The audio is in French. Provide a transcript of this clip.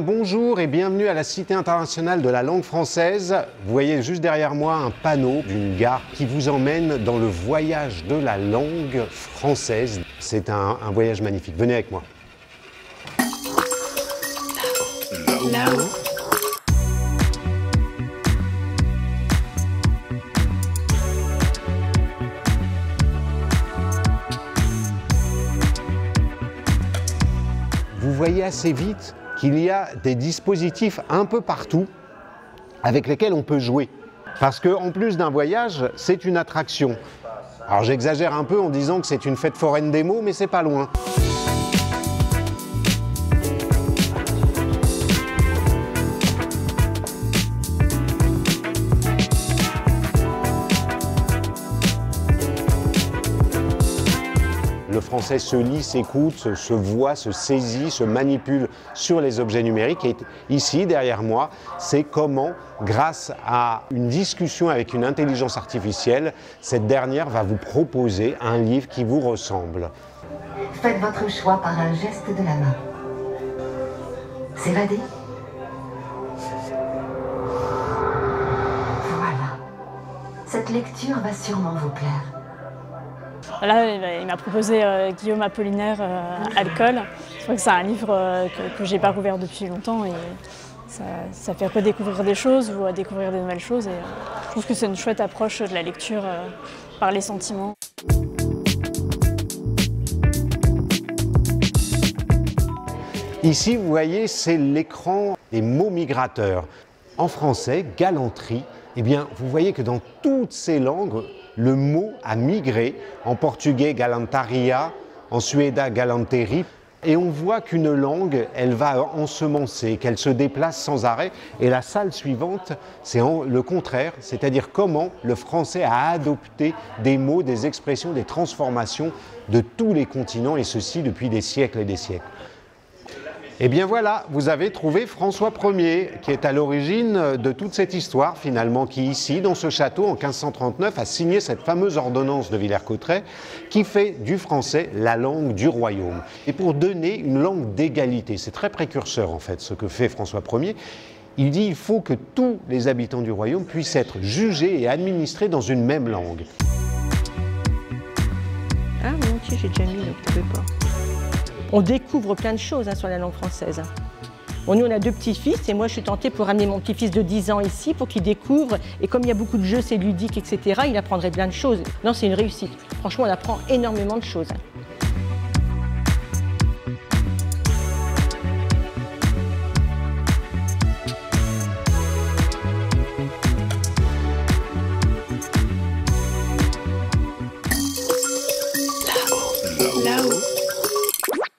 Bonjour et bienvenue à la Cité internationale de la langue française. Vous voyez juste derrière moi un panneau d'une gare qui vous emmène dans le voyage de la langue française. C'est un voyage magnifique. Venez avec moi. Là-haut. Vous voyez assez vite qu'il y a des dispositifs un peu partout avec lesquels on peut jouer. Parce qu'en plus d'un voyage, c'est une attraction. Alors j'exagère un peu en disant que c'est une fête foraine des mots, mais c'est pas loin. Le français se lit, s'écoute, se voit, se saisit, se manipule sur les objets numériques. Et ici, derrière moi, c'est comment, grâce à une discussion avec une intelligence artificielle, cette dernière va vous proposer un livre qui vous ressemble. Faites votre choix par un geste de la main. S'évader. Voilà. Cette lecture va sûrement vous plaire. Là, il m'a proposé Guillaume Apollinaire, Alcool. Je crois que c'est un livre que j'ai pas rouvert depuis longtemps et ça fait redécouvrir des choses ou découvrir des nouvelles choses. Et je trouve que c'est une chouette approche de la lecture par les sentiments. Ici, vous voyez, c'est l'écran des mots migrateurs. En français, galanterie, eh bien, vous voyez que dans toutes ces langues, le mot a migré. En portugais, galantaria, en suédois, galanteri. Et on voit qu'une langue, elle va ensemencer, qu'elle se déplace sans arrêt. Et la salle suivante, c'est le contraire, c'est-à-dire comment le français a adopté des mots, des expressions, des transformations de tous les continents, et ceci depuis des siècles et des siècles. Et bien voilà, vous avez trouvé François Ier, qui est à l'origine de toute cette histoire finalement, qui ici, dans ce château, en 1539, a signé cette fameuse ordonnance de Villers-Cotterêts, qui fait du français la langue du royaume. Et pour donner une langue d'égalité, c'est très précurseur en fait, ce que fait François Ier, il dit qu'il faut que tous les habitants du royaume puissent être jugés et administrés dans une même langue. Ah, mon Dieu, j'ai déjà mis, donc tu peux pas. On découvre plein de choses sur la langue française. Bon, nous, on a deux petits-fils et moi, je suis tentée pour ramener mon petit-fils de 10 ans ici pour qu'il découvre. Et comme il y a beaucoup de jeux, c'est ludique, etc., il apprendrait plein de choses. Non, c'est une réussite. Franchement, on apprend énormément de choses. Là-haut.